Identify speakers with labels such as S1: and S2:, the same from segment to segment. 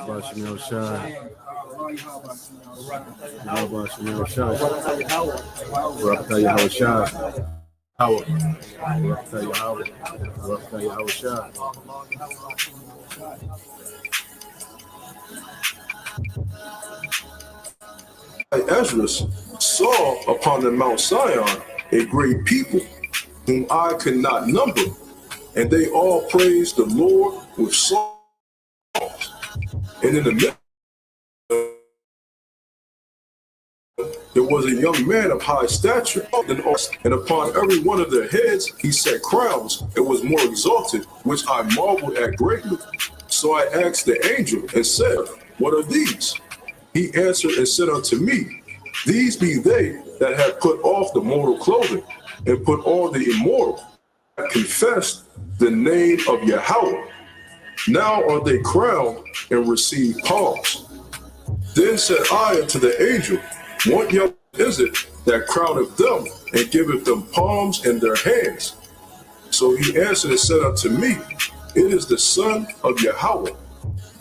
S1: Yahweh Shemel Shai. Yahweh Shemel Shai. Barakatah Yahweh Shai. Yahweh. Barakatah Yahweh. Barakatah Yahweh Shai.
S2: Ezra saw upon the Mount Zion a great people, whom I could not number, and they all praised the Lord with songs. And in the midst there was a young man of high stature, and upon every one of their heads he set crowns, and was more exalted, which I marveled at greatly. So I asked the angel and said, What are these? He answered and said unto me, These be they that have put off the mortal clothing, and put on the immortal, that confessed the name of Yahweh. Now are they crowned and receive palms. Then said I unto the angel, What young is it that crowneth them, and giveth them palms in their hands? So he answered and said unto me, It is the Son of Yahweh,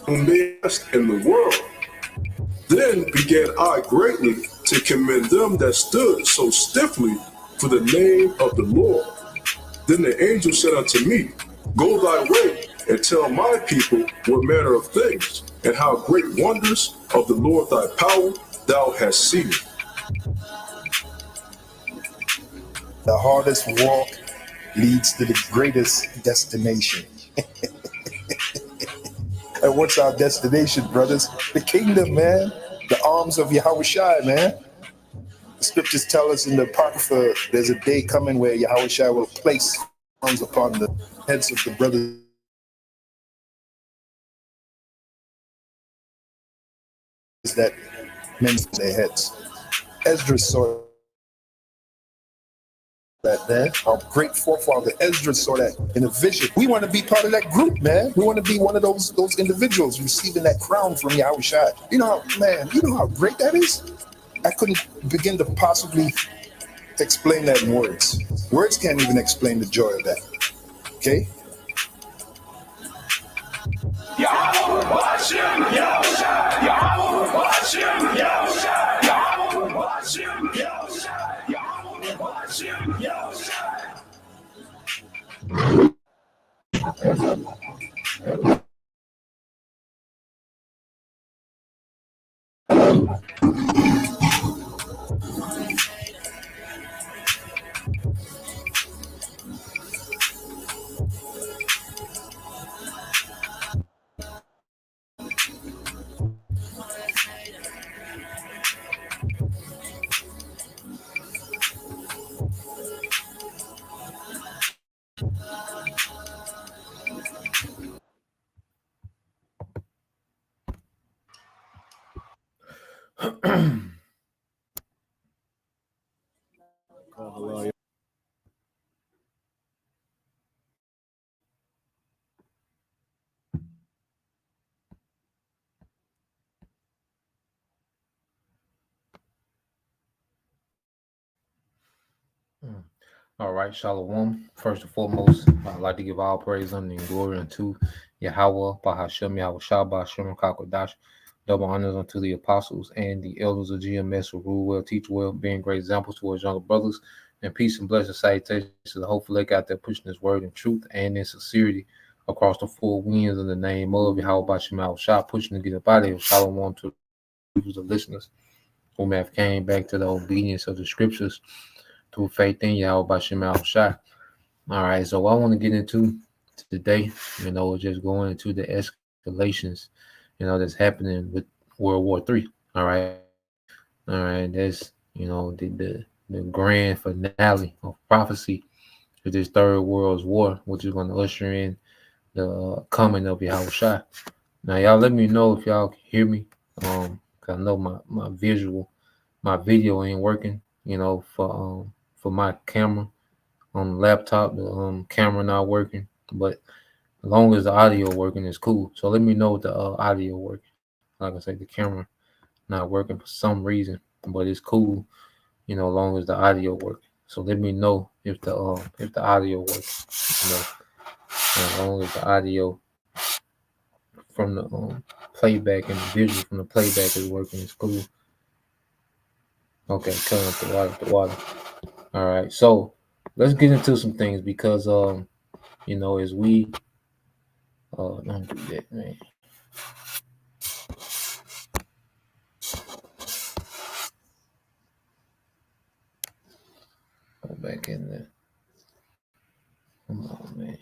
S2: whom they asked in the world. Then began I greatly to commend them that stood so stiffly for the name of the Lord. Then the angel said unto me, Go thy way, and tell my people what manner of things, and how great wonders of the Lord thy power thou hast seen.
S3: The hardest walk leads to the greatest destination. And what's our destination, brothers? The kingdom, man. The arms of Yahweh Shai, man. The scriptures tell us in the Apocrypha, there's a day coming where Yahweh Shai will place arms upon the heads of the brothers that men their heads. Ezra saw that, man. Our great forefather Ezra saw that in a vision. We want to be part of that group, man. We want to be one of those individuals receiving that crown from Yahweh Shai. You know, man, you know how great that is? I couldn't begin to possibly explain that in words. Words can't even explain the joy of that. Okay?
S4: Yahweh Hashem, Yahweh, Yahweh Hashem, Yahweh, Yahweh Hashem, Yahweh, Yahweh Hashem, Yahweh.
S5: All right, Shalom. First and foremost, I'd like to give all praise and glory unto Yahweh, Bahashem, Yahweh Shabbat, Shem, Kakodash. Double honors unto the apostles and the elders of GMS who rule well, teach well, being great examples towards younger brothers. And peace and blessed salutations to the hopeful lake out there pushing his word in truth and in sincerity across the four winds in the name of Yahweh, Bahashem, Yahweh Shabbat, pushing to get up out of here. Shalom to the listeners who may have came back to the obedience of the scriptures through faith in Yahweh Bashem Al Shai. All right, so what I want to get into today, just going into the escalations, that's happening with World War III. All right, that's the grand finale of prophecy of this Third World War, which is going to usher in the coming of Yahweh Shai. Now, y'all let me know if y'all can hear me. 'Cause I know my video ain't working, for my camera on the laptop. The camera not working, but as long as the audio working, it's cool. So let me know if the audio working. Like I said, the camera not working for some reason, but it's cool, as long as the audio working. So let me know if the audio works, as long as the audio from the playback and the visual from the playback is working. It's cool. Okay, cutting up the water. All right, so let's get into some things because as we don't do that, man. Go back in there. Come on, man.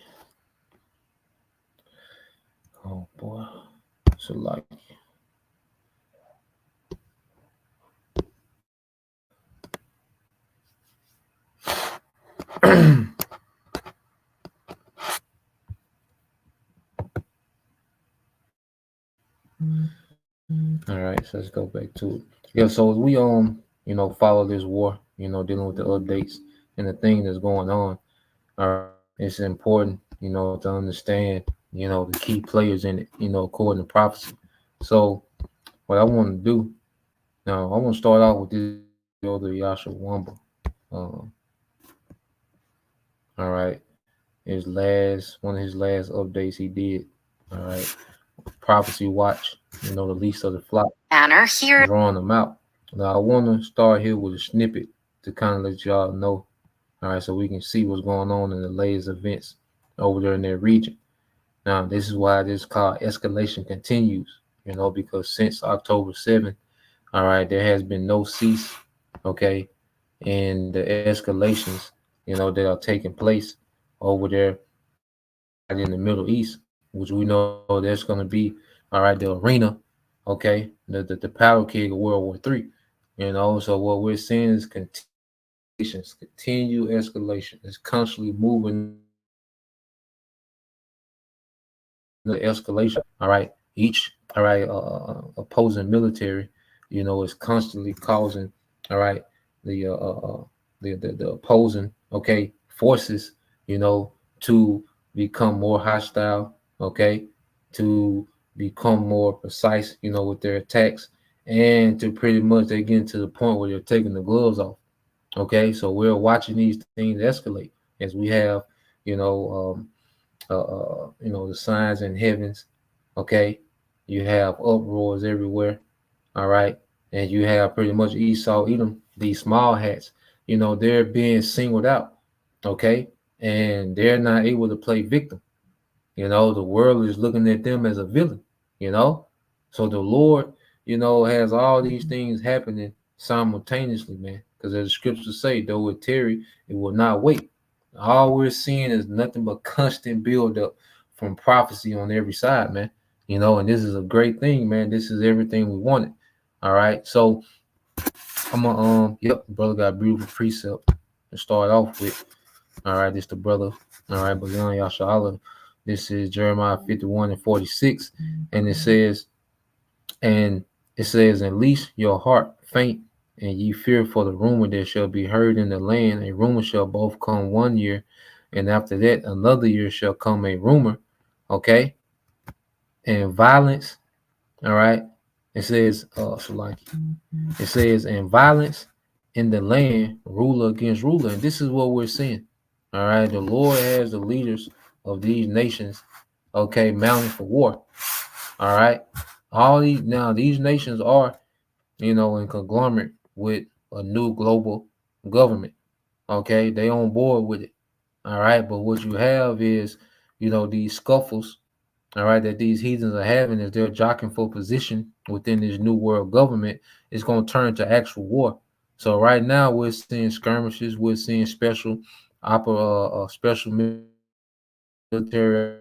S5: Oh boy, so like. All right, so let's go back to it. Yeah, so as we follow this war, dealing with the updates and the thing that's going on. All right, it's important, to understand, the key players in it, according to prophecy. So what I want to do now, I want to start out with this elder Yasha Wamba. All right, one of his last updates he did. All right, Prophecy Watch, the least of the flock. Banner here. Drawing them out. Now I want to start here with a snippet to kind of let y'all know. All right, so we can see what's going on in the latest events over there in their region. Now, this is why this is called Escalation Continues, because since October 7th, all right, there has been no cease, okay, in the escalations, that are taking place over there in the Middle East, which we know that's going to be, all right, the arena, okay, the power keg of World War III, so what we're seeing is continue escalation. It's constantly moving the escalation, all right, each, all right, opposing military, is constantly causing, all right, the opposing, okay, forces, to become more hostile, okay, to become more precise, with their attacks, and to pretty much they get to the point where they're taking the gloves off. Okay, so we're watching these things escalate as we have, the signs in heavens. Okay, you have uproars everywhere. All right, and you have pretty much Esau, Edom, these small hats. They're being singled out. Okay, and they're not able to play victim. The world is looking at them as a villain. So the Lord, has all these things happening simultaneously, man. Because as the scriptures say, though it tarry, it will not wait. All we're seeing is nothing but constant build up from prophecy on every side, man. And this is a great thing, man. This is everything we wanted. All right. So I'm gonna brother got a beautiful precept to start off with. All right, this the brother. All right, Bagan Yashala. This is Jeremiah 51:46. And it says, and unleash your heart faint, and ye fear for the rumor that shall be heard in the land. A rumor shall both come 1 year, and after that another year shall come a rumor. Okay. And violence. All right. It says, it says, and violence in the land, ruler against ruler. And this is what we're seeing. All right. The Lord has the leaders of these nations, okay, mounting for war. All right. These nations are, in conglomerate with a new global government. Okay. They on board with it. All right. But what you have is, these scuffles, all right, that these heathens are having as they're jockeying for position within this new world government is going to turn to actual war. So right now we're seeing skirmishes, we're seeing special military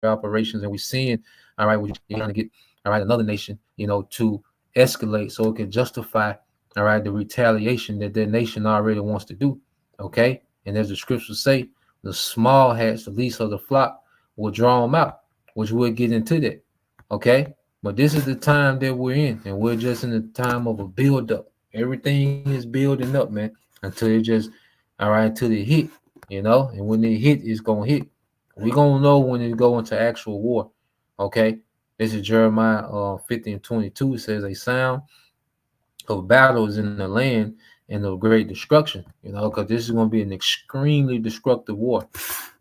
S5: operations, and we're seeing, all right, we're trying to get, all right, another nation, to escalate so it can justify, all right, the retaliation that their nation already wants to do. Okay, and as the scriptures say, the small hats, the least of the flock, will draw them out, which we'll get into that. Okay, but this is the time that we're in, and we're just in the time of a build up. Everything is building up, man, until it just, all right, until it hit, and when it hit, it's gonna hit. We're gonna know when it go into actual war. Okay, this is Jeremiah 50:22. It says, a sound of battle is in the land and of great destruction, because this is going to be an extremely destructive war,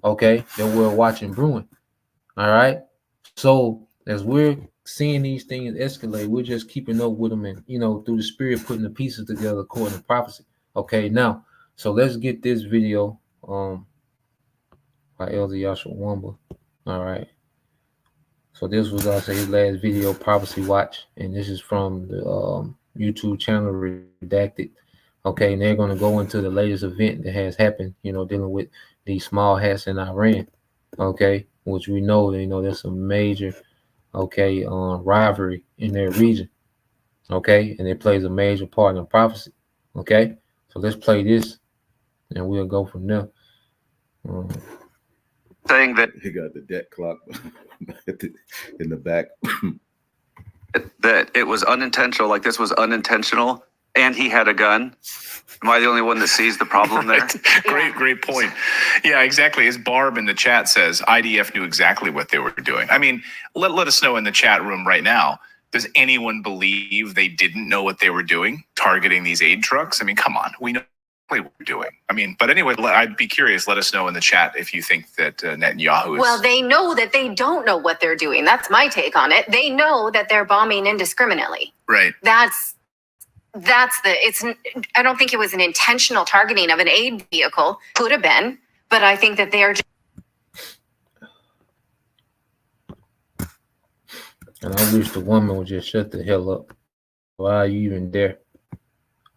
S5: okay, that we're watching brewing. All right. So as we're seeing these things escalate, we're just keeping up with them, and through the spirit, putting the pieces together according to prophecy. Okay, now, so let's get this video by Elder Yashua Wamba. All right. So this was also his last video, Prophecy Watch, and this is from the YouTube channel Redacted. Okay, and they're going to go into the latest event that has happened, dealing with these small hats in Iran. Okay, which we know, there's some major, rivalry in their region. Okay, and it plays a major part in prophecy. Okay, so let's play this, and we'll go from there.
S6: Saying that
S1: He got the debt clock in the back.
S6: that it was unintentional, like this was unintentional, and he had a gun. Am I the only one that sees the problem there?
S4: Great point. Yeah, exactly. As Barb in the chat says, IDF knew exactly what they were doing. I mean, let us know in the chat room right now. Does anyone believe they didn't know what they were doing, targeting these aid trucks? I mean, come on. We know what we're doing. I mean, but anyway, I'd be curious. Let us know in the chat if you think that Netanyahu is...
S7: Well, they know that they don't know what they're doing. That's my take on it. They know that they're bombing indiscriminately.
S4: Right.
S7: I don't think it was an intentional targeting of an aid vehicle. Could have been, but I think that they are just...
S5: And I wish the woman would just shut the hell up. Why are you even there?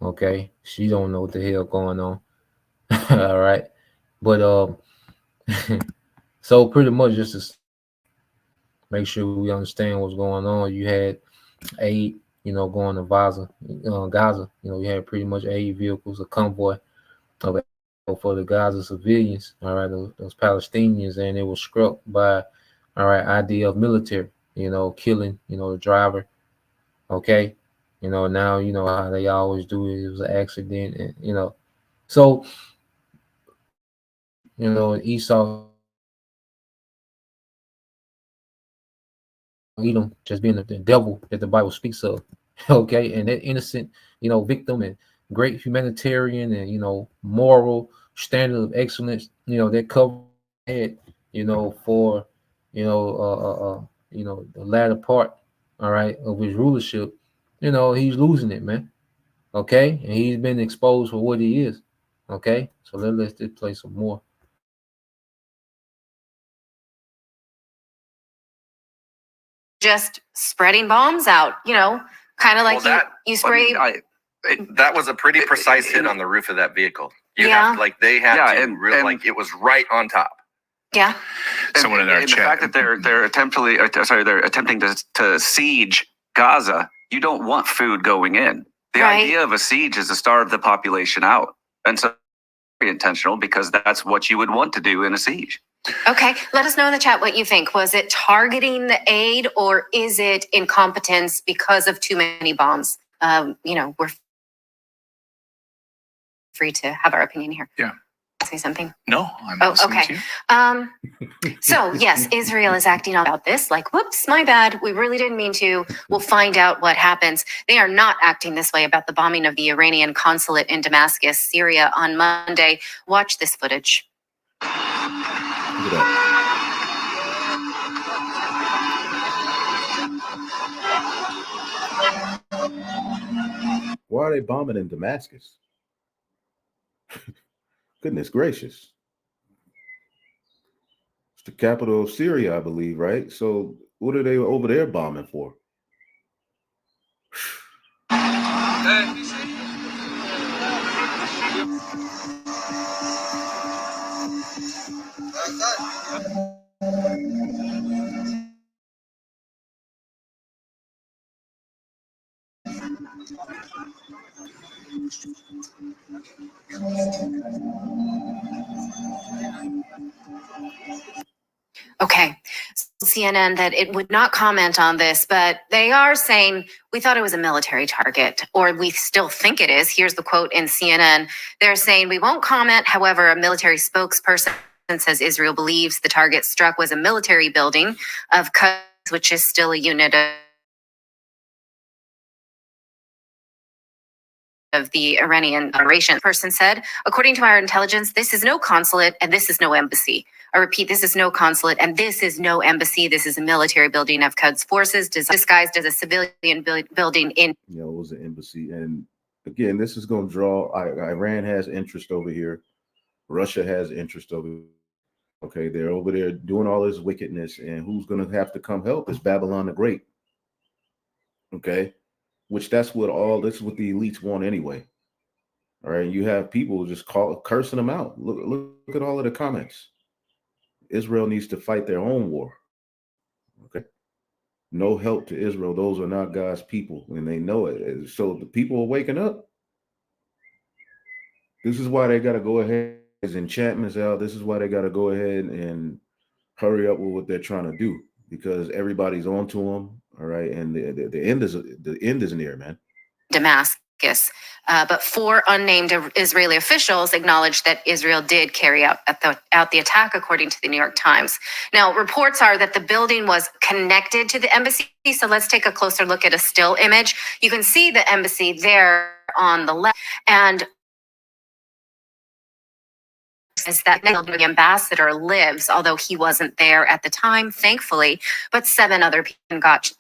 S5: Okay, she don't know what the hell going on. All right, but so pretty much just to make sure we understand what's going on, you had aid, going to Gaza. You had pretty much aid vehicles, a convoy of aid for the Gaza civilians. All right, those Palestinians, and it was struck by, IDF military. Killing, the driver. Okay. Now how they always do it. It was an accident, and so Esau, Edom, just being the devil that the Bible speaks of. Okay, and that innocent, victim and great humanitarian and moral standard of excellence, that covered, for the latter part, of his rulership, he's losing it, man. Okay, and he's been exposed for what he is. Okay, so let's just play some more.
S7: Just spreading bombs out, kind of like you spray.
S6: That was a pretty precise hit on the roof of that vehicle. They had like it was right on top.
S7: Yeah.
S4: Someone in our chat.
S6: The fact that they're attempting to siege Gaza, you don't want food going in. The idea of a siege is to starve the population out, and so very intentional because that's what you would want to do in a siege.
S7: Okay, let us know in the chat what you think. Was it targeting the aid, or is it incompetence because of too many bombs? We're free to have our opinion here.
S4: Yeah.
S7: Say something?
S4: No, I'm listening
S7: okay.
S4: to you.
S7: So yes, Israel is acting about this like, whoops, my bad. We really didn't mean to. We'll find out what happens. They are not acting this way about the bombing of the Iranian consulate in Damascus, Syria on Monday. Watch this footage.
S1: Look at that. Why are they bombing in Damascus? Goodness gracious. It's the capital of Syria, I believe, right? So what are they over there bombing for?
S7: Okay, CNN that it would not comment on this, but they are saying we thought it was a military target, or we still think it is. Here's the quote in CNN. They're saying we won't comment. However, a military spokesperson says Israel believes the target struck was a military building of Quds, which is still a unit of the Iranian Federation. Person said, according to our intelligence, this is no consulate and this is no embassy. I repeat, this is no consulate and this is no embassy. This is a military building of Quds forces disguised as a civilian building in.
S1: It was an embassy. And again, this is going to draw, Iran has interest over here. Russia has interest over here. Okay, they're over there doing all this wickedness. And who's going to have to come help is Babylon the Great. Okay, which this is what the elites want anyway. All right, you have people just cursing them out. Look at all of the comments. Israel needs to fight their own war. Okay, no help to Israel. Those are not God's people, and they know it. So the people are waking up. This is why they got to go ahead. As enchantments out. This is why they got to go ahead and hurry up with what they're trying to do, because everybody's on to them. All right, and the end is near, man.
S7: Damascus. But 4 unnamed Israeli officials acknowledged that Israel did carry out the attack, according to the New York Times. Now, reports are that the building was connected to the embassy. So let's take a closer look at a still image. You can see the embassy there on the left, and is that the ambassador lives, although he wasn't there at the time, thankfully. But 7 other people got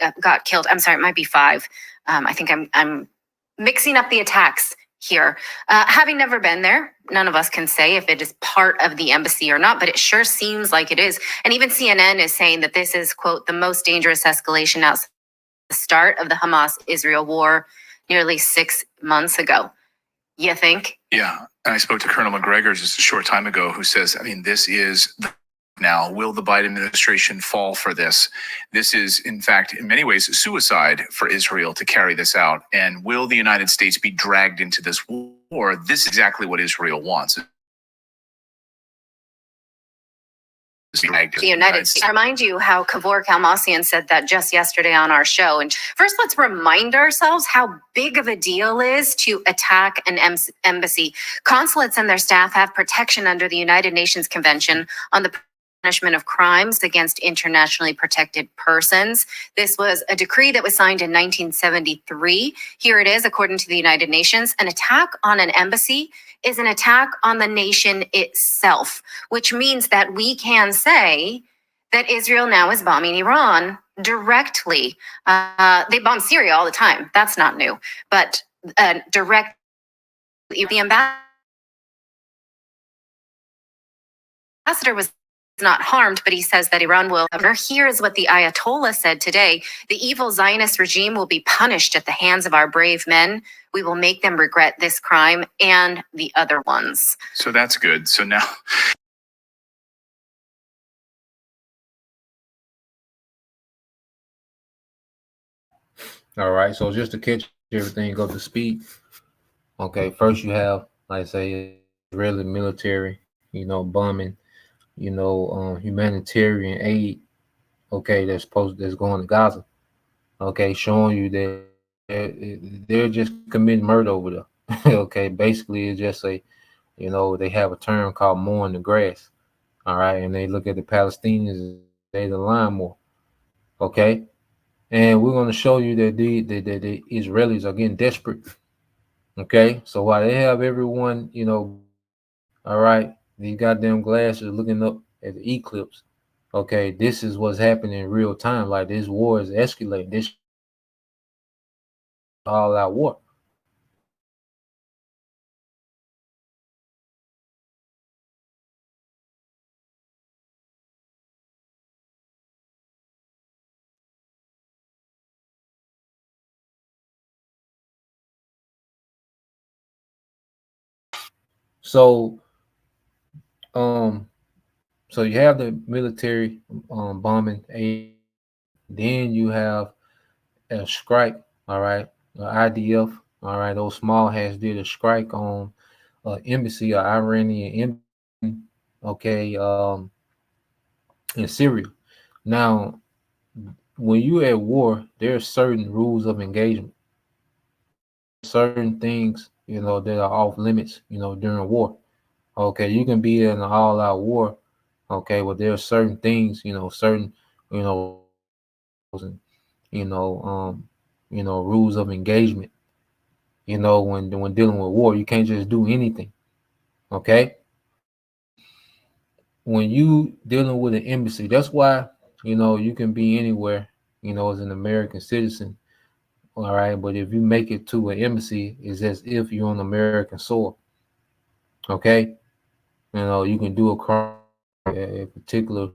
S7: killed. I'm sorry, it might be 5. I think I'm mixing up the attacks here. Having never been there, none of us can say if it is part of the embassy or not, but it sure seems like it is. And even CNN is saying that this is, quote, the most dangerous escalation outside the start of the Hamas-Israel war nearly 6 months ago. You think?
S4: Yeah. And I spoke to Colonel McGregor just a short time ago, who says, I mean, this is now, will the Biden administration fall for this? This is, in fact, in many ways, suicide for Israel to carry this out. And will the United States be dragged into this war? This is exactly what Israel wants.
S7: The United States. I remind you how Kavor Kalmasian said that just yesterday on our show. And first, let's remind ourselves how big of a deal is to attack an embassy. Consulates and their staff have protection under the United Nations Convention on the Punishment of Crimes against Internationally Protected Persons. This was a decree that was signed in 1973. Here it is, according to the United Nations. An attack on an embassy is an attack on the nation itself, which means that we can say that Israel now is bombing Iran directly. They bomb Syria all the time. That's not new. But direct, the ambassador was not harmed, but he says that Iran will. Here is what the Ayatollah said today. The evil Zionist regime will be punished at the hands of our brave men. We will make them regret this crime and the other ones.
S4: So that's good. So now...
S5: All right, so just to catch everything up to speed. Okay, first you have, like I say, Israeli military, bombing, humanitarian aid, okay, that's going to Gaza. Okay, showing you that they're just committing murder over there. Okay, basically it's just they have a term called mowing the grass. All right, and they look at the Palestinians, they the lawnmower. Okay, and we're going to show you that the Israelis are getting desperate. Okay, so while they have everyone, all right, these goddamn glasses looking up at the eclipse. Okay, this is what's happening in real time. Like, this war is escalating. This all-out war. So, so you have the military bombing aid. Then you have a strike. All right, IDF. All right, those small hats did a strike on embassy, or Iranian embassy. Okay, in Syria. Now, when you're at war, there are certain rules of engagement. Certain things, that are off limits, during war. Okay, you can be in an all-out war. Okay, well, there are certain things, certain, rules of engagement. When dealing with war, you can't just do anything. Okay. when you dealing with an embassy, that's why you can be anywhere, as an American citizen. All right, but if you make it to an embassy, it's as if you're on American soil. Okay, you can do a crime, in particular.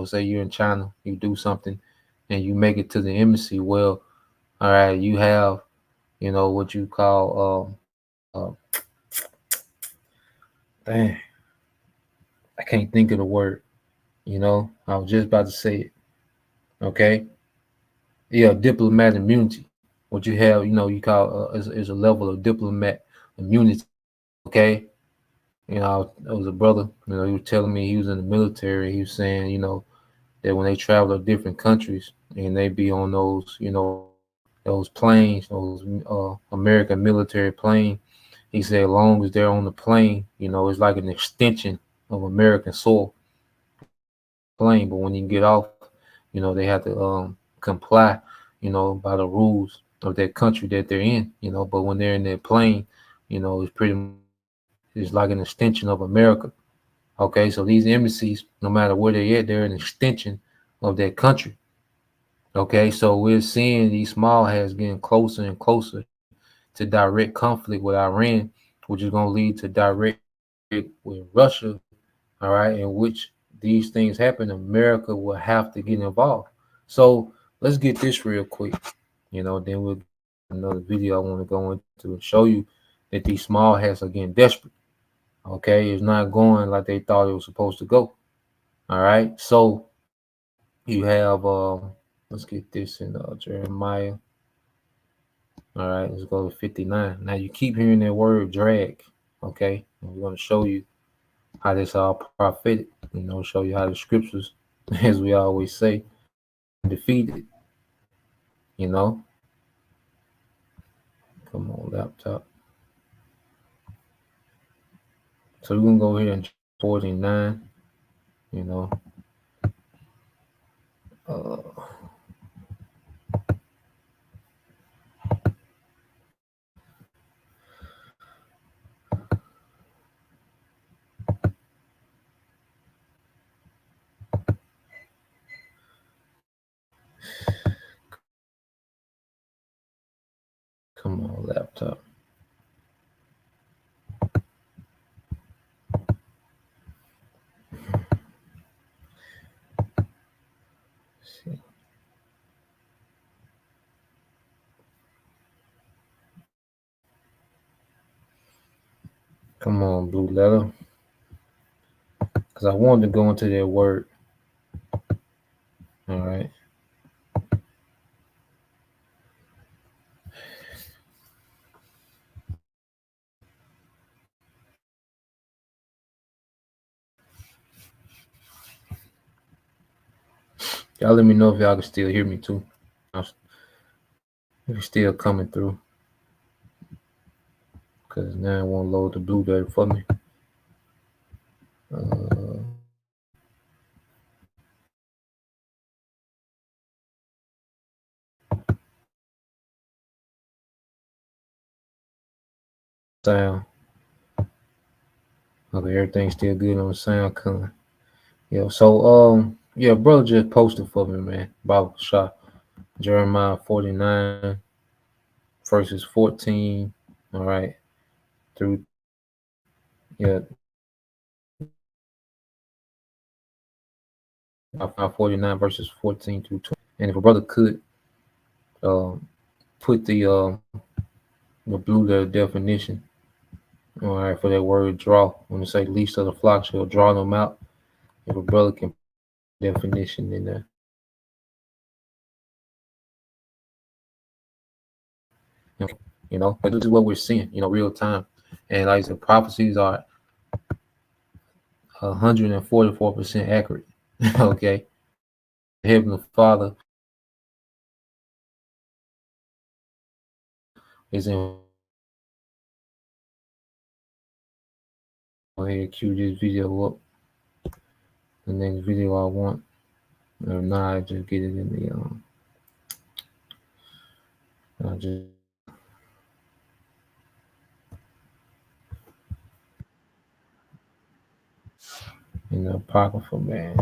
S5: Say you're in China, you do something, and you make it to the embassy. Well, all right, you have what you call dang, I can't think of the word. I was just about to say it. Okay, yeah, diplomatic immunity. What you have, you call is a level of diplomat immunity. Okay, it was a brother. He was telling me he was in the military. He was saying, that when they travel to different countries and they be on those, those planes, those American military plane. He said, as long as they're on the plane, it's like an extension of American soil plane. But when you get off, they have to comply, by the rules of that country that they're in. But when they're in that plane, it's pretty much, it's like an extension of America. Okay, so these embassies, no matter where they're at, they're an extension of that country. Okay, so we're seeing these small hats getting closer and closer to direct conflict with Iran, which is going to lead to direct with Russia. All right, in which these things happen, America will have to get involved. So let's get this real quick. Then we'll get another video I want to go into and show you that these small hats are getting desperate. Okay, it's not going like they thought it was supposed to go. All right, so you have let's get this in Jeremiah. All right, let's go to 59. Now you keep hearing that word drag. Okay, and we're going to show you how this all prophetic. Show you how the scriptures, as we always say, defeated. Come on, laptop. So we're gonna go here and 49. You know, uh, come on, laptop. See. Come on, blue letter. Because I wanted to go into that word. All right. Y'all let me know if y'all can still hear me too. It's still coming through. Because now it won't load the blue letter for me. Sound. Okay, everything's still good on the sound coming. Yeah, so yeah, brother just posted for me, man. Bible shot. Jeremiah 49 verses 14. All right. Through yeah. 49 verses 14 through 20. And if a brother could put the blue letter definition, all right, for that word draw. When it say least of the flock shall draw them out. If a brother can put definition in there. But this is what we're seeing, real time. And like I said, prophecies are 144% accurate. Okay. Heavenly Father is in. Go ahead and cue this video up. The next video I want. Or now I just get it in the I just in the Apocrypha, man.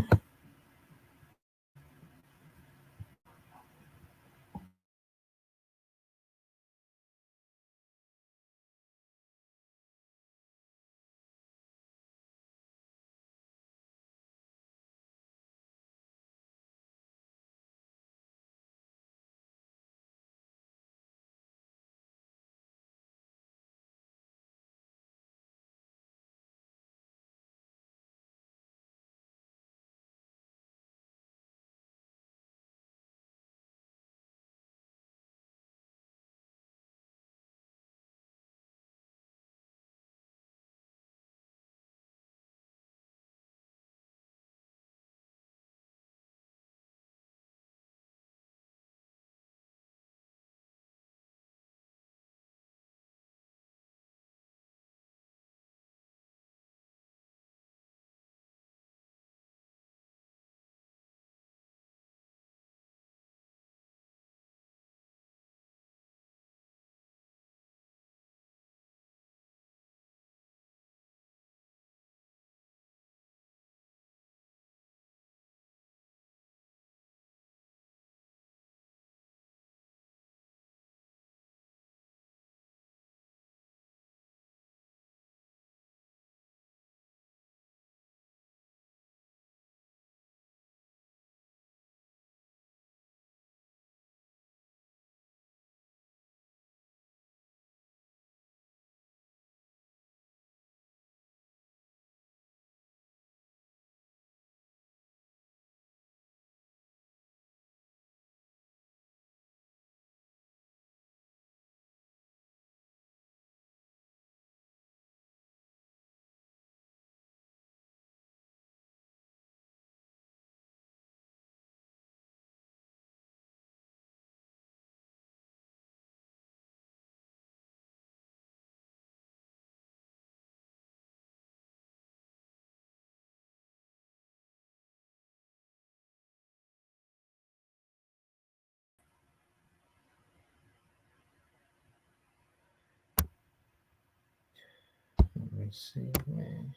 S5: Let me see, man.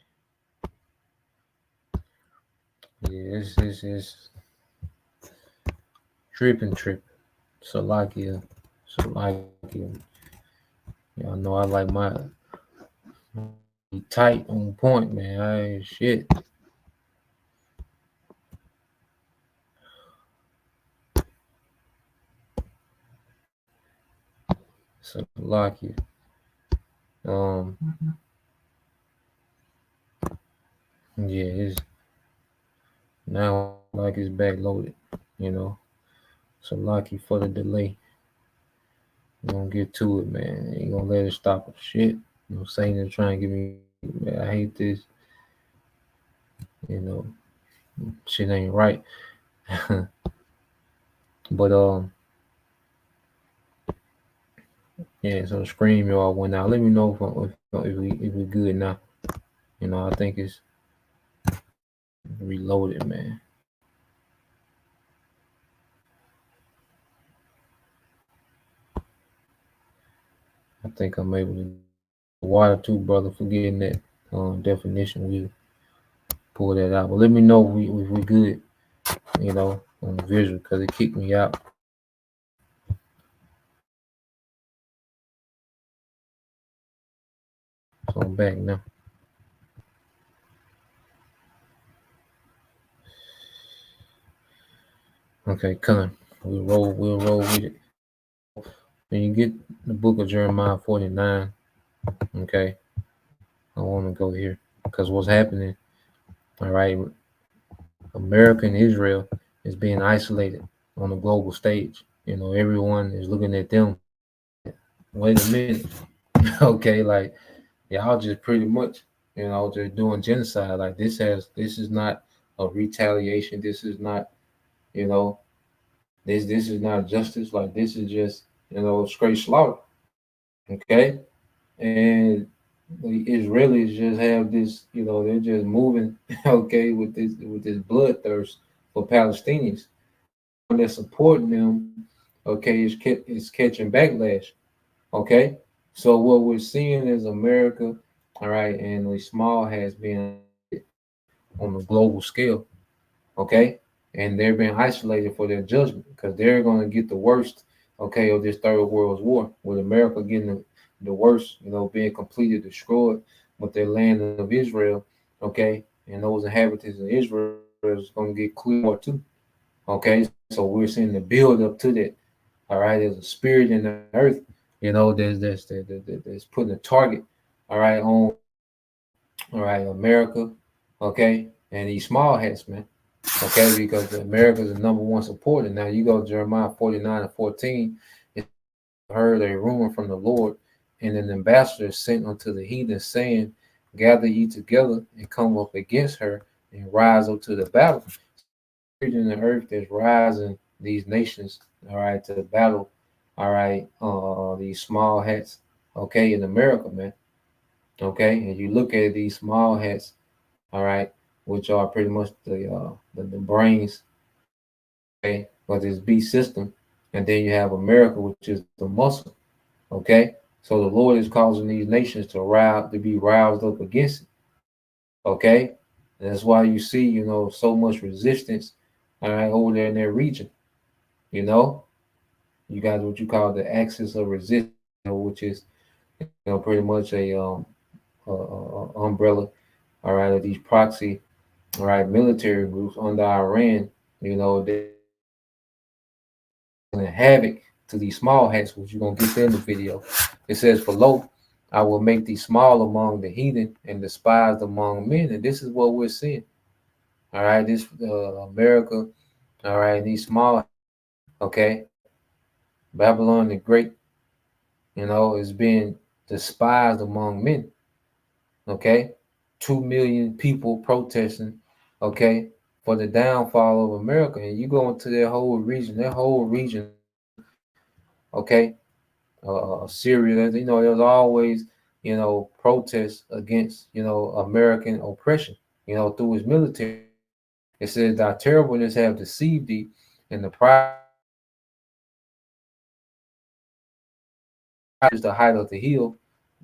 S5: Yeah, it's tripping. Salakia. Y'all know I like my tight on point, man. I shit. Salakia. Yeah, it's now like it's backloaded, you know. Salakia for the delay. You gonna get to it, man. Ain't gonna let it stop us. Shit. You know, Satan is trying to give me, man, I hate this. You know, shit ain't right. But yeah. So scream y'all went out. Let me know if we good now. You know, I think it's reloaded, man. I think I'm able to water too, brother. For getting that definition, we pull that out. But let me know if we good. You know, on the visual because it kicked me out. So I'm back now. Okay, come. We'll roll with it. When you get the book of Jeremiah 49, okay, I want to go here because what's happening, all right, America and Israel is being isolated on the global stage. You know, everyone is looking at them. Wait a minute, okay, like y'all just pretty much, you know, they're doing genocide. Like this is not a retaliation. This is not, you know, this is not justice. Like this is just, you know, straight slaughter. Okay, and the Israelis just have this, you know, they're just moving, okay, with this bloodthirst for Palestinians. When they're supporting them, okay, is catching backlash. Okay, so what we're seeing is America, all right, and the small has been on the global scale. Okay, and they're being isolated for their judgment because they're going to get the worst. Okay, of this third world war, with America getting the worst, being completely destroyed, with their land of Israel. Okay, and those inhabitants of Israel is going to get clear too. Okay, so we're seeing the build up to that. All right, there's a spirit in the earth. There's putting a target. All right, on all right America. Okay, and these small hats, man. Okay, because America is the number one supporter. Now you go to Jeremiah 49:14. It heard a rumor from the Lord, and an ambassador sent unto the heathen, saying, gather ye together and come up against her and rise up to the battle. In the earth that's rising these nations, all right, to battle, all right, these small hats, okay, in America, man. Okay, and you look at these small hats, all right, which are pretty much the brains, okay, of this beast system, and then you have America, which is the muscle, okay. So the Lord is causing these nations to be roused up against it, okay. And that's why you see, so much resistance, all right, over there in their region. You know, you got what you call the axis of resistance, which is, pretty much a umbrella, all right, of these proxy, all right, military groups under Iran. They havoc to these small hats, which you're gonna get there in the video. It says, "For lo, I will make thee small among the heathen and despised among men," and this is what we're seeing. All right, this America, all right, these small, okay, Babylon the Great, is being despised among men. Okay, 2 million people protesting. Okay, for the downfall of America, and you go into their whole region. Okay, Syria. There's always protests against American oppression. Through his military. It says, "Thy terribleness have deceived thee, and the pride is the height of the hill.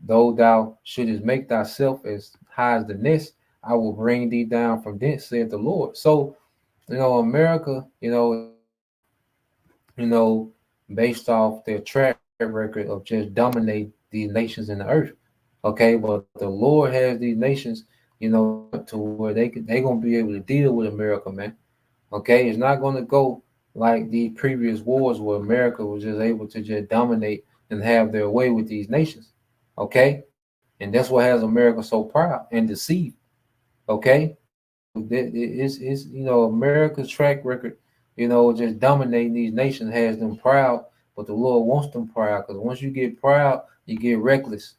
S5: Though thou shouldest make thyself as high as the nest, I will bring thee down from thence, saith the Lord." So, America, based off their track record of just dominate these nations in the earth. Okay, but the Lord has these nations, to where they gonna be able to deal with America, man. Okay, it's not gonna go like the previous wars where America was just able to just dominate and have their way with these nations. Okay, and that's what has America so proud and deceived. Okay, it's America's track record, just dominating these nations has them proud, but the Lord wants them proud because once you get proud, you get reckless.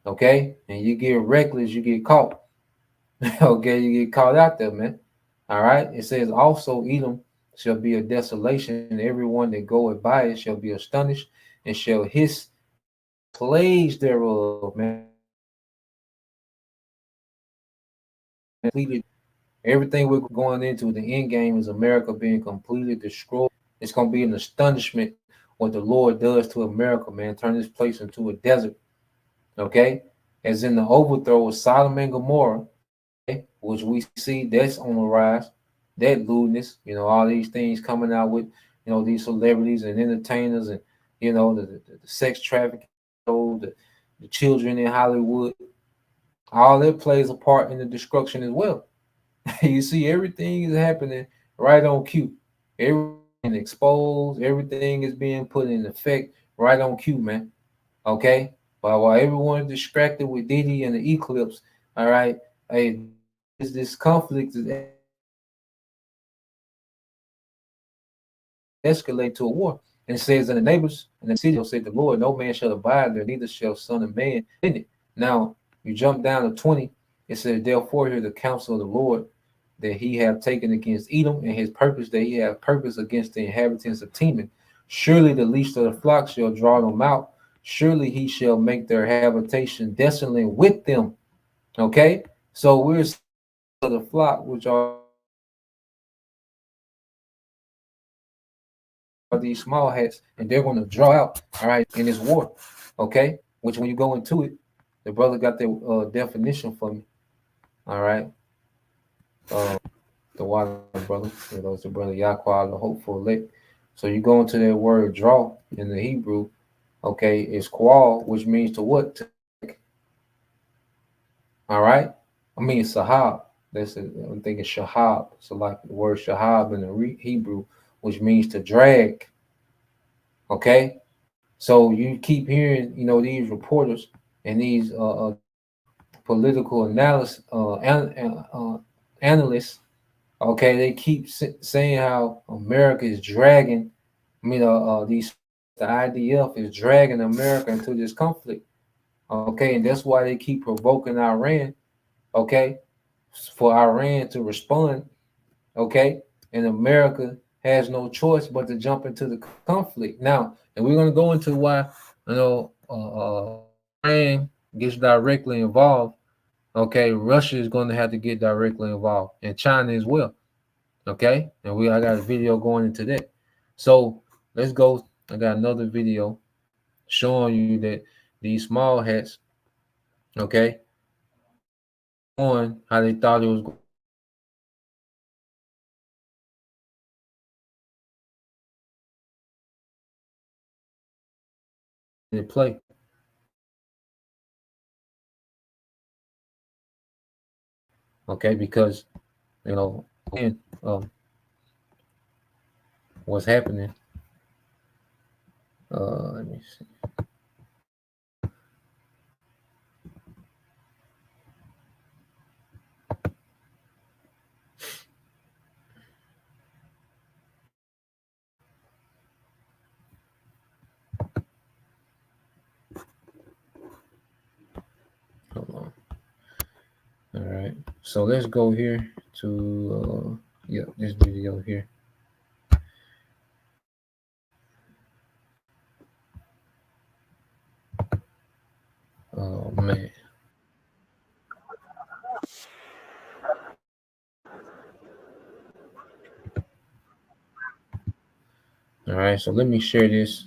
S5: Okay, and you get reckless, you get caught. Okay, you get caught out there, man. All right. It says also Edom shall be a desolation, and everyone that goeth by it shall be astonished and shall hiss plagues thereof, man. Everything we're going into the end game is America being completely destroyed. It's gonna be an astonishment what the Lord does to America, man. Turn this place into a desert. Okay. As in the overthrow of Sodom and Gomorrah, which we see that's on the rise. That lewdness, all these things coming out with, these celebrities and entertainers and, the sex trafficking, the children in Hollywood, all that plays a part in the destruction as well. You see, everything is happening right on cue. Everything exposed, everything is being put in effect right on cue, man. Okay? But while everyone is distracted with Diddy and the eclipse, all right, hey, this conflict is escalate to a war. And it says, "In the neighbors and the city will say the Lord, no man shall abide there, neither shall son of man in it." Now you jump down to 20. It says, "Therefore hear the counsel of the Lord that he have taken against Edom, and his purpose that he have purpose against the inhabitants of Teman. Surely the least of the flock shall draw them out. Surely he shall make their habitation desolate with them." Okay, so we're the flock, which are these small hats, and they're going to draw out, all right, in this war. Okay, which when you go into it, the brother got the definition for me. All right, the water brother. It's the brother Yahweh, the hopeful elect. So you go into that word draw in the Hebrew, okay, it's qual, which means to what? All right. I mean sahab. I'm thinking shahab. So like the word shahab in the Hebrew, which means to drag. Okay. So you keep hearing, these reporters and these political analysis analysts. Okay, they keep saying how America is dragging. The IDF is dragging America into this conflict. Okay, and that's why they keep provoking Iran. Okay, for Iran to respond. Okay, and America has no choice but to jump into the conflict now. And we're going to go into why Iran gets directly involved. Okay, Russia is going to have to get directly involved, and China as well. Okay, and I got a video going into that. So let's go. I got another video showing you that these small hats, okay, on how they thought it was going to play. Okay, because again, what's happening? Let me see. Hold on. All right. So let's go here to this video here. Oh man. All right, so let me share this.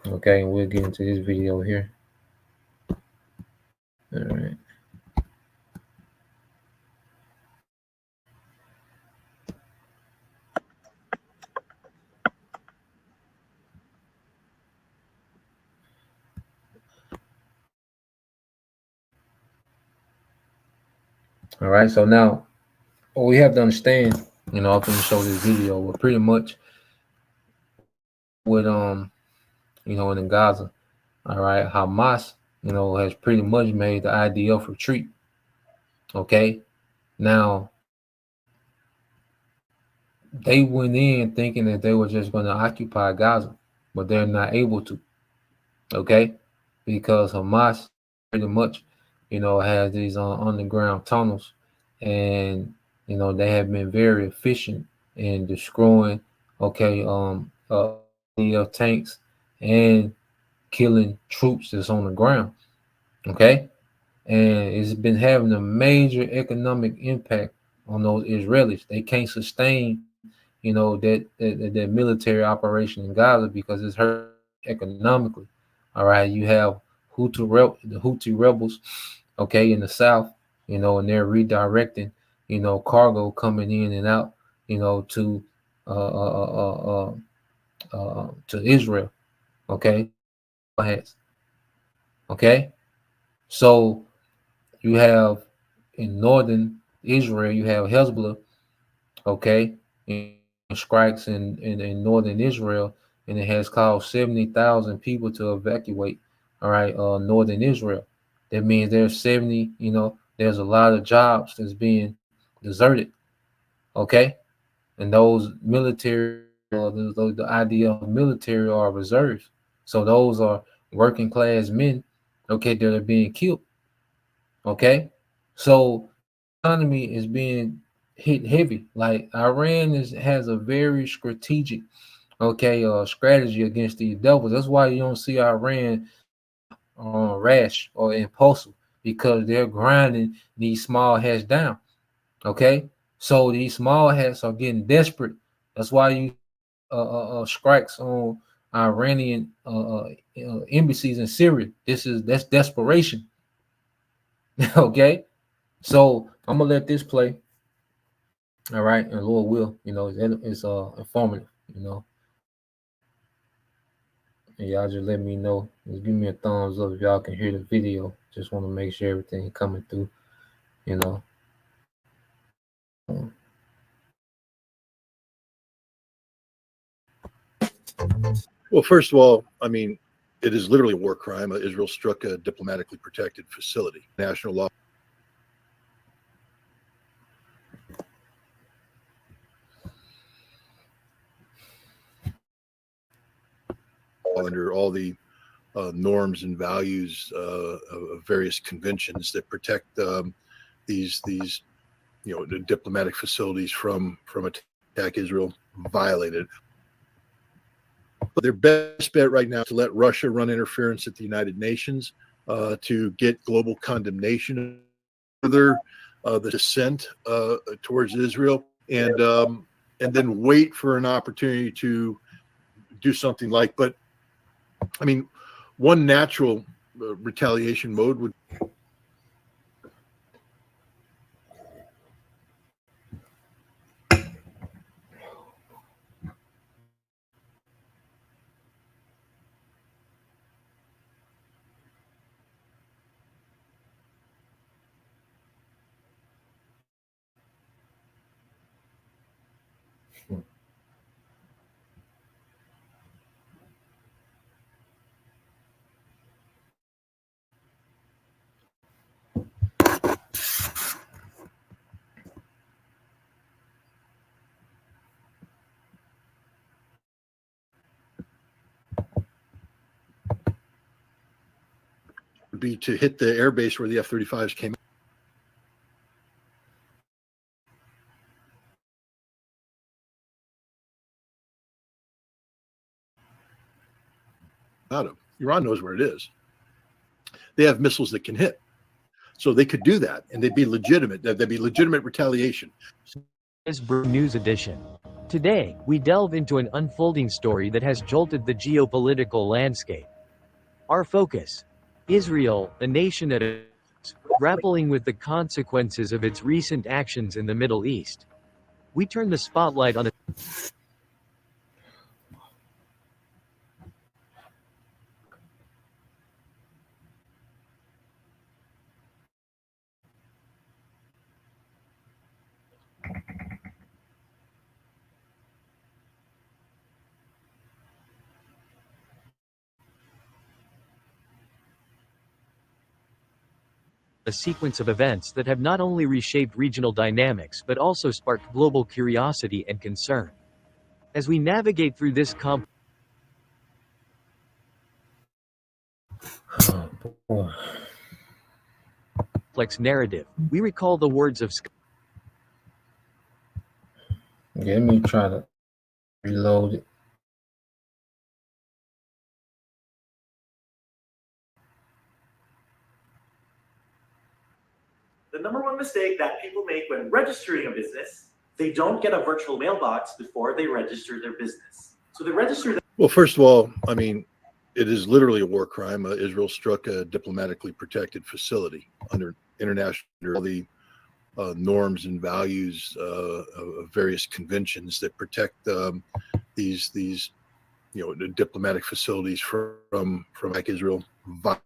S5: Okay, and we'll get into this video here. All right. All right, so now what we have to understand, I'm going to show this video, but pretty much with in Gaza, all right, Hamas, has pretty much made the IDF retreat. Okay, now they went in thinking that they were just going to occupy Gaza, but they're not able to. Okay, because Hamas pretty much, has these underground tunnels, and they have been very efficient in destroying, tanks and killing troops that's on the ground. Okay, and it's been having a major economic impact on those Israelis. They can't sustain, that military operation in Gaza because it's hurt economically. All right, you have the Houthi rebels, okay, in the south, and they're redirecting, cargo coming in and out, to to Israel, okay, okay. So you have in northern Israel, you have Hezbollah, okay, strikes in northern Israel, and it has caused 70,000 people to evacuate. All right, northern Israel. That means there's 70. There's a lot of jobs that's being deserted. Okay, and those military, the idea of military are reserves. So those are working class men. Okay, that are being killed. Okay, so economy is being hit heavy. Like Iran has a very strategic, strategy against these devils. That's why you don't see Iran rash or impulsive, because they're grinding these small hats down. Okay, so these small hats are getting desperate. That's why you strikes on Iranian embassies in Syria. That's desperation. Okay, so I'm gonna let this play. All right, and Lord will, it's informative, and y'all just let me know. Just give me a thumbs up if y'all can hear the video. Just want to make sure everything coming through, you know.
S8: Well, first of all, I mean, it is literally a war crime. Israel struck a diplomatically protected facility. National law. Under all the norms and values of various conventions that protect these the diplomatic facilities from attack, Israel violated. But their best bet right now is to let Russia run interference at the United Nations to get global condemnation further the dissent towards Israel, and then wait for an opportunity to do something like. But I mean, one natural retaliation mode would be to hit the airbase where the F-35s came out of. Iran knows where it is. They have missiles that can hit. So they could do that, and they'd be legitimate. There'd be legitimate retaliation.
S9: This News Edition. Today, we delve into an unfolding story that has jolted the geopolitical landscape. Our focus: Israel, a nation that is grappling with the consequences of its recent actions in the Middle East. We turn the spotlight on a sequence of events that have not only reshaped regional dynamics but also sparked global curiosity and concern. As we navigate through this complex narrative, we recall the words of
S5: Let me try to reload it.
S10: The number one mistake that people make when registering a business, they don't get a virtual mailbox before they register their business. So they register.
S8: Well, first of all, I mean, it is literally a war crime. Israel struck a diplomatically protected facility under international all the norms and values of various conventions that protect these the diplomatic facilities from like Israel violated.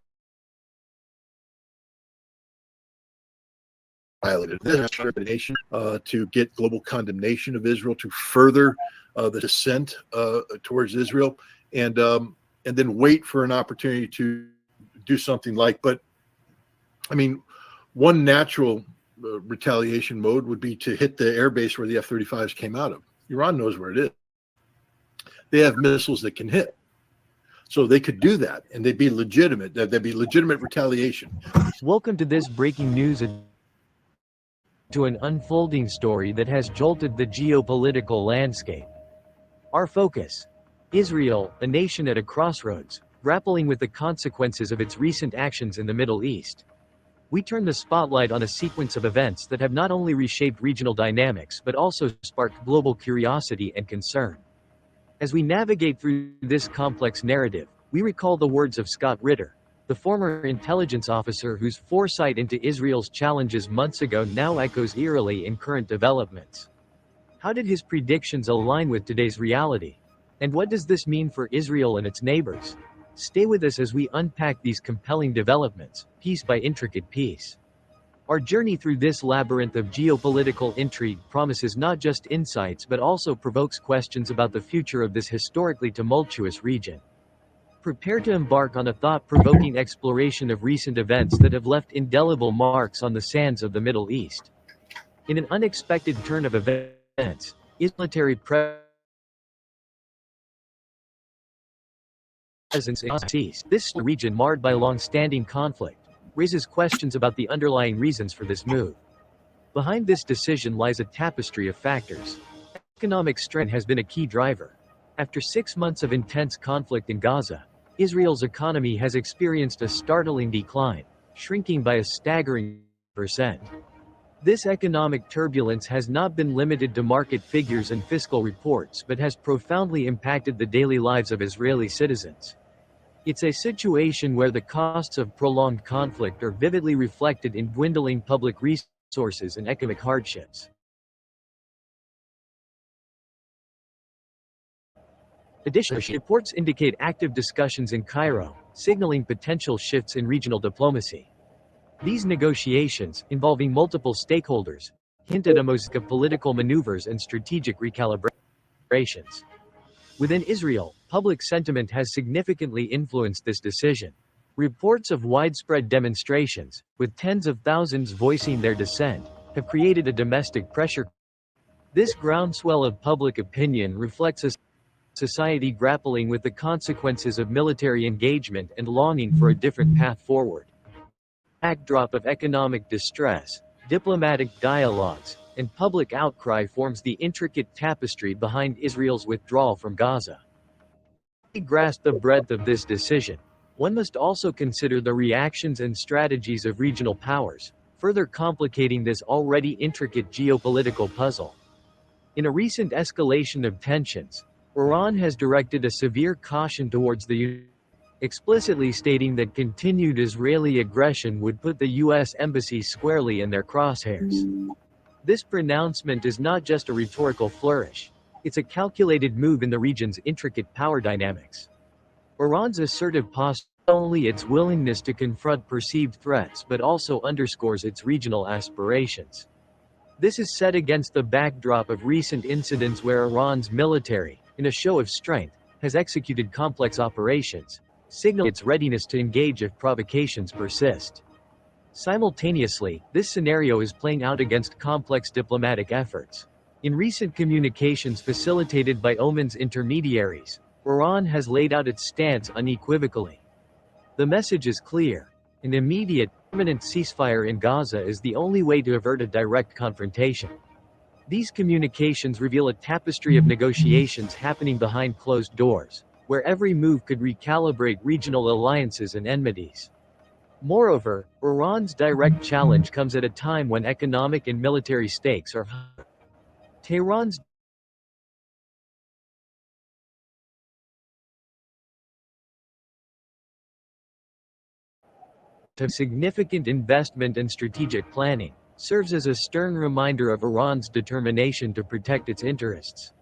S8: This nation to get global condemnation of Israel, to further the dissent towards Israel, and then wait for an opportunity to do something like. But I mean, one natural retaliation mode would be to hit the airbase where the F-35s came out of. Iran knows where it is. They have missiles that can hit. So they could do that, and they'd be legitimate. There'd be legitimate retaliation.
S9: Welcome to this breaking news to an unfolding story that has jolted the geopolitical landscape. Our focus: Israel, a nation at a crossroads, grappling with the consequences of its recent actions in the Middle East. We turn the spotlight on a sequence of events that have not only reshaped regional dynamics but also sparked global curiosity and concern. As we navigate through this complex narrative, we recall the words of Scott Ritter, the the former intelligence officer whose foresight into Israel's challenges months ago now echoes eerily in current developments. How did his predictions align with today's reality? And what does this mean for Israel and its neighbors? Stay with us as we unpack these compelling developments, piece by intricate piece. Our journey through this labyrinth of geopolitical intrigue promises not just insights but also provokes questions about the future of this historically tumultuous region. Prepare to embark on a thought-provoking exploration of recent events that have left indelible marks on the sands of the Middle East. In an unexpected turn of events, military presence in this region marred by long-standing conflict raises questions about the underlying reasons for this move. Behind this decision lies a tapestry of factors. Economic strength has been a key driver. After 6 months of intense conflict in Gaza, Israel's economy has experienced a startling decline, shrinking by a staggering %. This economic turbulence has not been limited to market figures and fiscal reports but has profoundly impacted the daily lives of Israeli citizens. It's a situation where the costs of prolonged conflict are vividly reflected in dwindling public resources and economic hardships. Additionally, reports indicate active discussions in Cairo, signaling potential shifts in regional diplomacy. These negotiations, involving multiple stakeholders, hint at a mosaic of political maneuvers and strategic recalibrations. Within Israel, public sentiment has significantly influenced this decision. Reports of widespread demonstrations, with tens of thousands voicing their dissent, have created a domestic pressure. This groundswell of public opinion reflects a society grappling with the consequences of military engagement and longing for a different path forward. Backdrop of economic distress, diplomatic dialogues, and public outcry forms the intricate tapestry behind Israel's withdrawal from Gaza. To grasp the breadth of this decision, one must also consider the reactions and strategies of regional powers, further complicating this already intricate geopolitical puzzle. In a recent escalation of tensions, Iran has directed a severe caution towards the United States, explicitly stating that continued Israeli aggression would put the U.S. embassy squarely in their crosshairs. This pronouncement is not just a rhetorical flourish, it's a calculated move in the region's intricate power dynamics. Iran's assertive posture not only its willingness to confront perceived threats but also underscores its regional aspirations. This is set against the backdrop of recent incidents where Iran's military, in a show of strength, has executed complex operations, signaling its readiness to engage if provocations persist. Simultaneously, this scenario is playing out against complex diplomatic efforts. In recent communications facilitated by Oman's intermediaries, Iran has laid out its stance unequivocally. The message is clear: an immediate, permanent ceasefire in Gaza is the only way to avert a direct confrontation. These communications reveal a tapestry of negotiations happening behind closed doors, where every move could recalibrate regional alliances and enmities. Moreover, Iran's direct challenge comes at a time when economic and military stakes are high. Tehran's significant investment and strategic planning serves as a stern reminder of Iran's determination to protect its interests.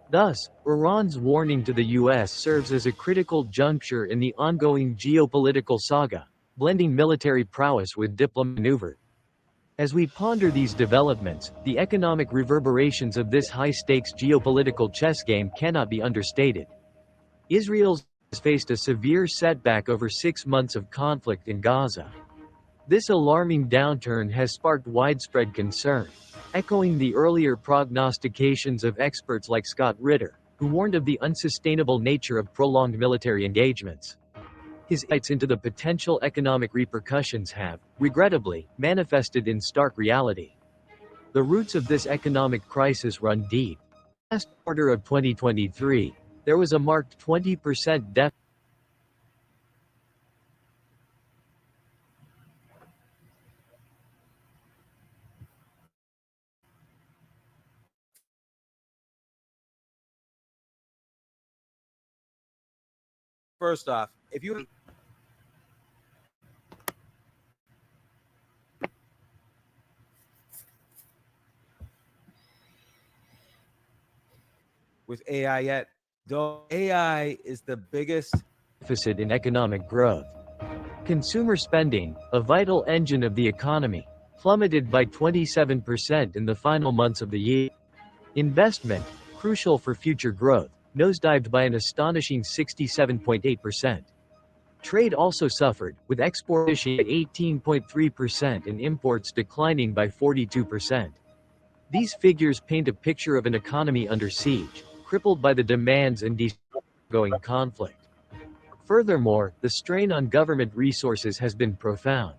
S9: Thus, Iran's warning to the U.S. serves as a critical juncture in the ongoing geopolitical saga, blending military prowess with diplomatic maneuver. As we ponder these developments, the economic reverberations of this high-stakes geopolitical chess game cannot be understated. Israel has faced a severe setback over 6 months of conflict in Gaza. This alarming downturn has sparked widespread concern, echoing the earlier prognostications of experts like Scott Ritter, who warned of the unsustainable nature of prolonged military engagements. His insights into the potential economic repercussions have, regrettably, manifested in stark reality. The roots of this economic crisis run deep. In the last quarter of 2023, there was a marked 20% deficit.
S11: First off, if you with AI yet, though AI is the biggest
S9: deficit in economic growth. Consumer spending, a vital engine of the economy, plummeted by 27% in the final months of the year. Investment, crucial for future growth, nosedived by an astonishing 67.8%. Trade also suffered, with exports pushing at 18.3% and imports declining by 42%. These figures paint a picture of an economy under siege, crippled by the demands and ongoing conflict. Furthermore, the strain on government resources has been profound.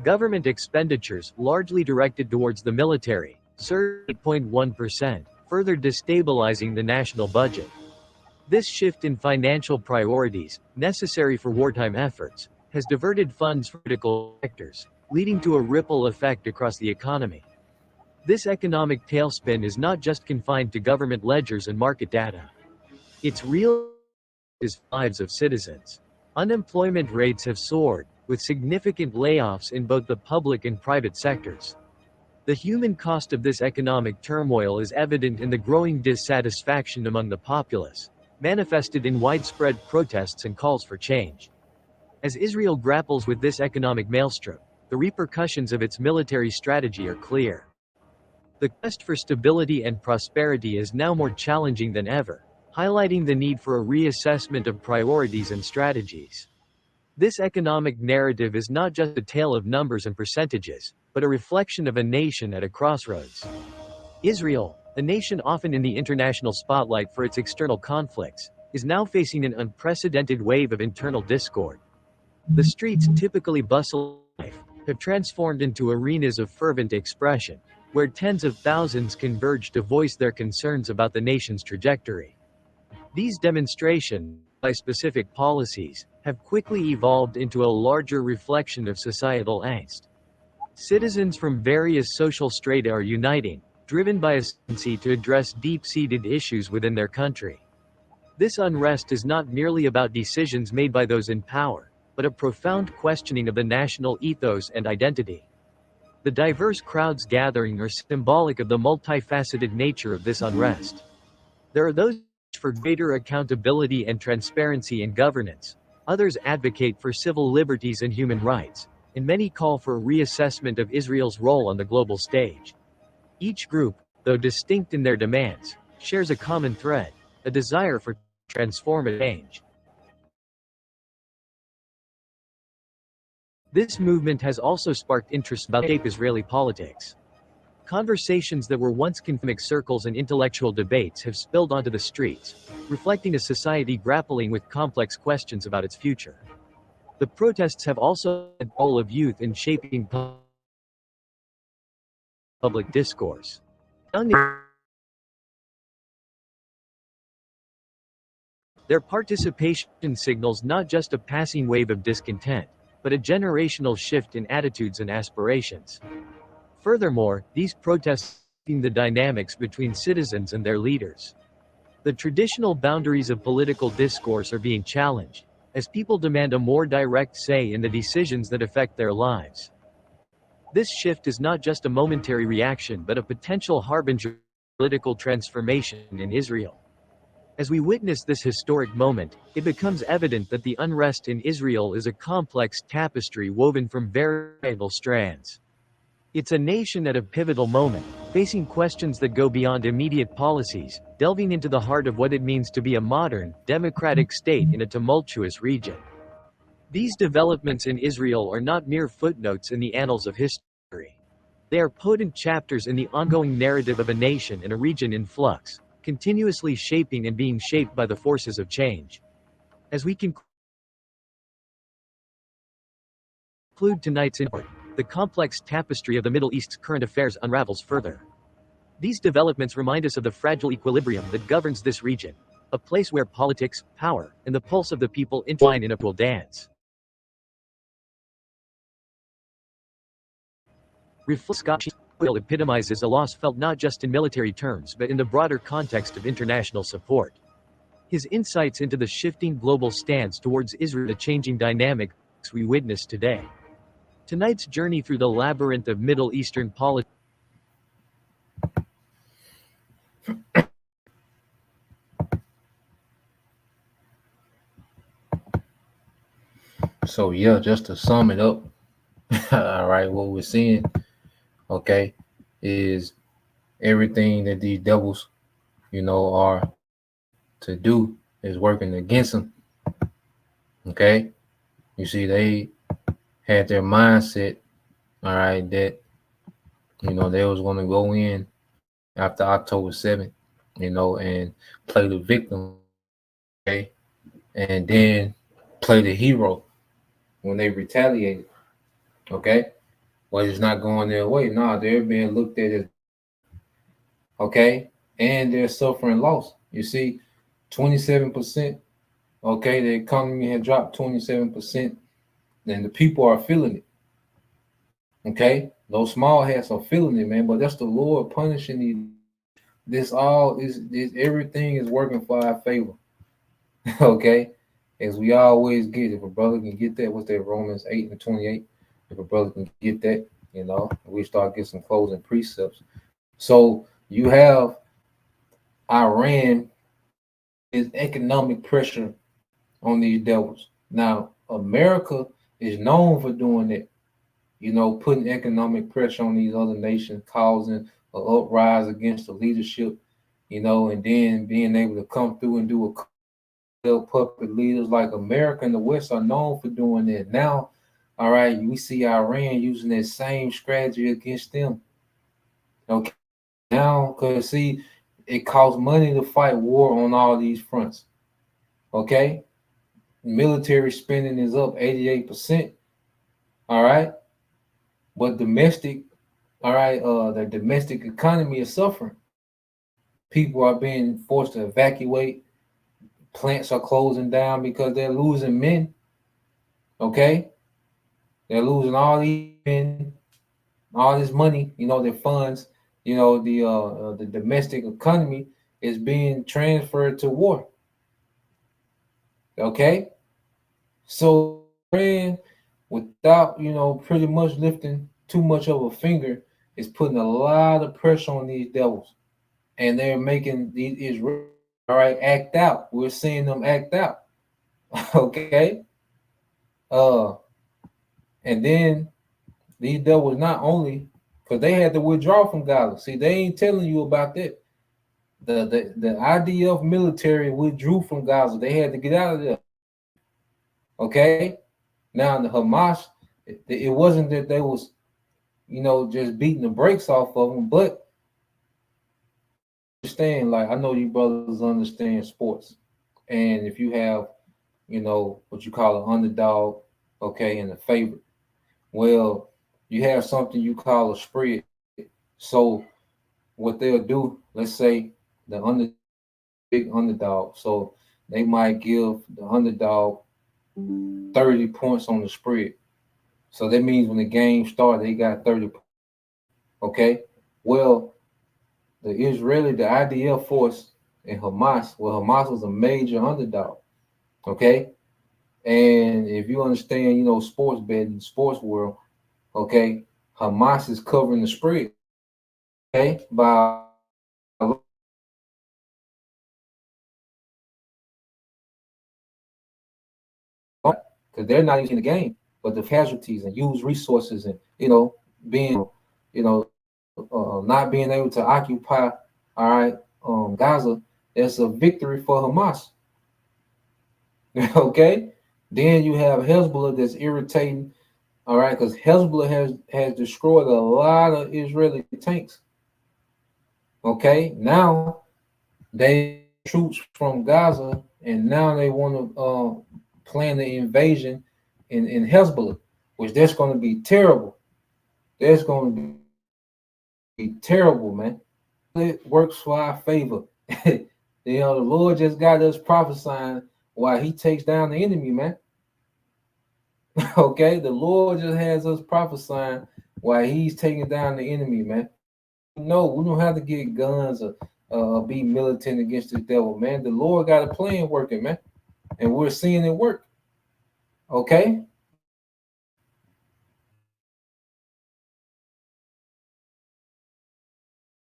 S9: Government expenditures, largely directed towards the military, surged 8.1%, further destabilizing the national budget. This shift in financial priorities, necessary for wartime efforts, has diverted funds from critical sectors, leading to a ripple effect across the economy. This economic tailspin is not just confined to government ledgers and market data. Its real is lives of citizens. Unemployment rates have soared, with significant layoffs in both the public and private sectors. The human cost of this economic turmoil is evident in the growing dissatisfaction among the populace, manifested in widespread protests and calls for change. As Israel grapples with this economic maelstrom, the repercussions of its military strategy are clear. The quest for stability and prosperity is now more challenging than ever, highlighting the need for a reassessment of priorities and strategies. This economic narrative is not just a tale of numbers and percentages, but a reflection of a nation at a crossroads. Israel, a nation often in the international spotlight for its external conflicts, is now facing an unprecedented wave of internal discord. The streets, typically bustling with life, have transformed into arenas of fervent expression, where tens of thousands converge to voice their concerns about the nation's trajectory. These demonstrations, by specific policies, have quickly evolved into a larger reflection of societal angst. Citizens from various social strata are uniting, driven by a urgency to address deep-seated issues within their country. This unrest is not merely about decisions made by those in power, but a profound questioning of the national ethos and identity. The diverse crowds gathering are symbolic of the multifaceted nature of this unrest. There are those for greater accountability and transparency in governance, others advocate for civil liberties and human rights, and many call for a reassessment of Israel's role on the global stage. Each group, though distinct in their demands, shares a common thread, a desire for transformative change. This movement has also sparked interest about Israeli politics. Conversations that were once confined to circles and intellectual debates have spilled onto the streets, reflecting a society grappling with complex questions about its future. The protests have also had the role of youth in shaping public discourse. Their participation signals not just a passing wave of discontent, but a generational shift in attitudes and aspirations. Furthermore, these protests are the dynamics between citizens and their leaders. The traditional boundaries of political discourse are being challenged, as people demand a more direct say in the decisions that affect their lives. This shift is not just a momentary reaction but a potential harbinger of political transformation in Israel. As we witness this historic moment, it becomes evident that the unrest in Israel is a complex tapestry woven from variable strands. It's a nation at a pivotal moment, facing questions that go beyond immediate policies, delving into the heart of what it means to be a modern, democratic state in a tumultuous region. These developments in Israel are not mere footnotes in the annals of history. They are potent chapters in the ongoing narrative of a nation and a region in flux, continuously shaping and being shaped by the forces of change. As we conclude tonight's report, the complex tapestry of the Middle East's current affairs unravels further. These developments remind us of the fragile equilibrium that governs this region, a place where politics, power, and the pulse of the people entwine in a cruel dance. Scotch oil epitomizes a loss felt not just in military terms but in the broader context of international support. His insights into the shifting global stance towards Israel, the changing dynamics we witness today. Tonight's journey through the labyrinth of Middle Eastern politics
S5: So yeah, just to sum it up, all right, what we're seeing, okay, is everything that these devils, are to do is working against them. Okay, you see, they had their mindset, all right, that they was going to go in after October 7th, and play the victim, okay, and then play the hero when they retaliated, okay. Well, it's not going their way. Nah, they're being looked at as okay, and they're suffering loss. You see, 27%. Okay, the economy had dropped 27%, and the people are feeling it. Okay, those small hats are feeling it, man. But that's the Lord punishing you. This all is this everything is working for our favor. Okay, as we always get. If a brother can get that, what's that? Romans 8:28. If a brother can get that, we start getting some closing precepts. So you have Iran is economic pressure on these devils. Now, America is known for doing that, putting economic pressure on these other nations, causing an uprise against the leadership, and then being able to come through and do a puppet leaders like America and the West are known for doing that. Now, all right, we see Iran using that same strategy against them. Okay, now, because see, it costs money to fight war on all these fronts. Okay, military spending is up 88%. All right, but domestic, all right, the domestic economy is suffering. People are being forced to evacuate. Plants are closing down because they're losing men. Okay, they're losing all these men, all this money. Their funds. The domestic economy is being transferred to war. Okay, so without pretty much lifting too much of a finger, is putting a lot of pressure on these devils, and they're making these Israel all right act out. We're seeing them act out. Okay, uh, and then these devils not only because they had to withdraw from Gaza. See, they ain't telling you about that. The IDF military withdrew from Gaza. They had to get out of there. Okay, now the Hamas, it wasn't that they was just beating the brakes off of them, but understand, like I know you brothers understand sports, and if you have what you call an underdog, okay, and a favorite, well, you have something you call a spread. So what they'll do, let's say the big underdog, so they might give the underdog 30 points on the spread. So that means when the game starts, they got 30 points. Okay, well, the IDF force and Hamas, well, Hamas was a major underdog. Okay, and if you understand, sports betting, sports world, okay, Hamas is covering the spread. Okay, by because they're not using the game, but the casualties and use resources and being not being able to occupy all right Gaza, it's a victory for Hamas. Okay, then you have Hezbollah that's irritating, all right, because Hezbollah has destroyed a lot of Israeli tanks. Okay, now they troops from Gaza, and now they want to plan the invasion in Hezbollah, which that's going to be terrible. That's going to be terrible, man. It works for our favor. The Lord just got us prophesying while He takes down the enemy, man. Okay, the Lord just has us prophesying while He's taking down the enemy, man. No, we don't have to get guns or be militant against the devil, man. The Lord got a plan working, man, and we're seeing it work. Okay.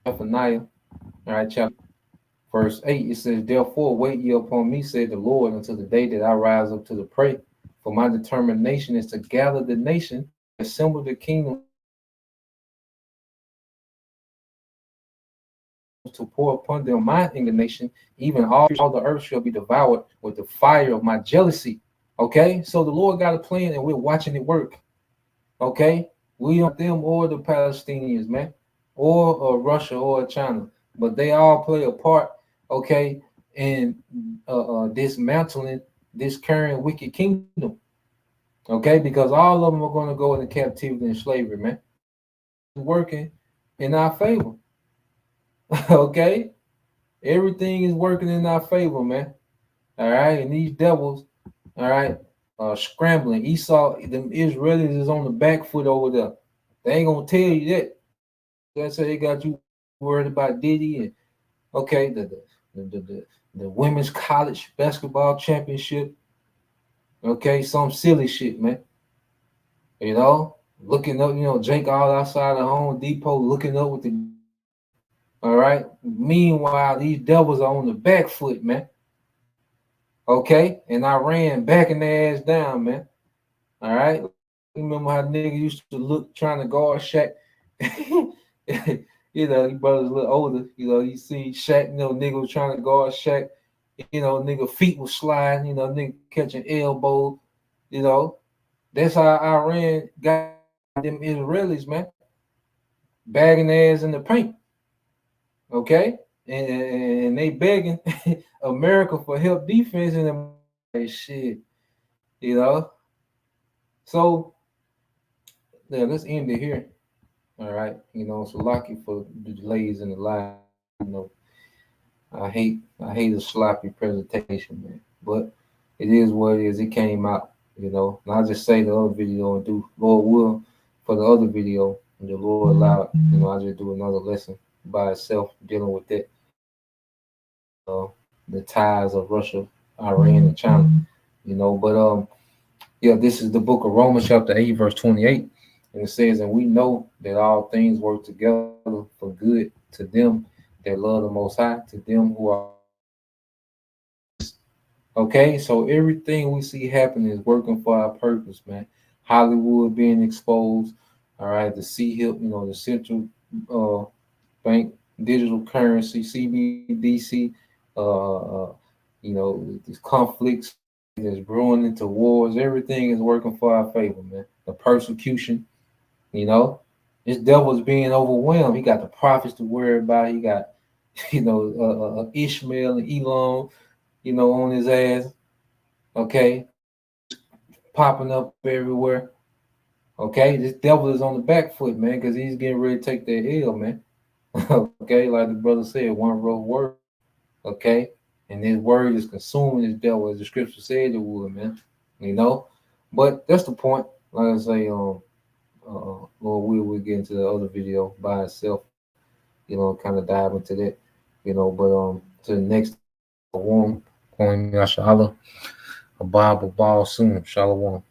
S5: Zephaniah, all right, chapter verse 8, it says, "Therefore wait ye upon me, said the Lord, until the day that I rise up to the prey. For my determination is to gather the nation, assemble the kingdom, to pour upon them my indignation, even all the earth shall be devoured with the fire of my jealousy. Okay, so the Lord got a plan and we're watching it work. Okay, we aren't them or the Palestinians, man, or Russia or China, but they all play a part, okay, in dismantling this current wicked kingdom. Okay, because all of them are going to go into captivity and slavery, man. It's working in our favor. Okay, everything is working in our favor, man. All right, and these devils, all right, scrambling. Esau, them Israelis is on the back foot over there. They ain't gonna tell you that. That's how they got you worried about Diddy and okay, the women's college basketball championship. Okay, some silly shit, man. You know, looking up, Jake all outside of Home Depot, looking up with the. All right. Meanwhile, these devils are on the back foot, man. Okay, and I ran backing their ass down, man. All right. Remember how niggas used to look trying to guard Shaq? Your brother's a little older. You see Shaq, nigga was trying to guard Shaq. Nigga feet was sliding, nigga catching elbows, That's how I ran, got them Israelis, man. Bagging their ass in the paint. Okay? And they begging America for help defense and them shit. So yeah, let's end it here. All right. So lucky for the delays in the live. I hate a sloppy presentation, man. But it is what it is. It came out, And I'll just say the other video and do Lord will for the other video, and the Lord allowed, I'll just do another lesson by itself dealing with that. The ties of Russia, Iran, and China. But yeah, this is the book of Romans, chapter 8, verse 28. And it says, and we know that all things work together for good to them that love the Most High, to them who are. Okay, so everything we see happening is working for our purpose, man. Hollywood being exposed, all right, the CHIP, the central bank digital currency, CBDC, these conflicts that's brewing into wars. Everything is working for our favor, man. The persecution, this devil is being overwhelmed. He got the prophets to worry about. He got, Ishmael and Elon, on his ass. Okay, popping up everywhere. Okay, this devil is on the back foot, man, because he's getting ready to take that L, man. Okay, like the brother said, one rough word. Okay, and his word is consuming this devil, as the scripture said it would, man. But that's the point. Like I say, Lord, we'll get into the other video by itself. Kind of dive into that. But to the next one, Queen Yashala, a Bible ball soon. Shalom.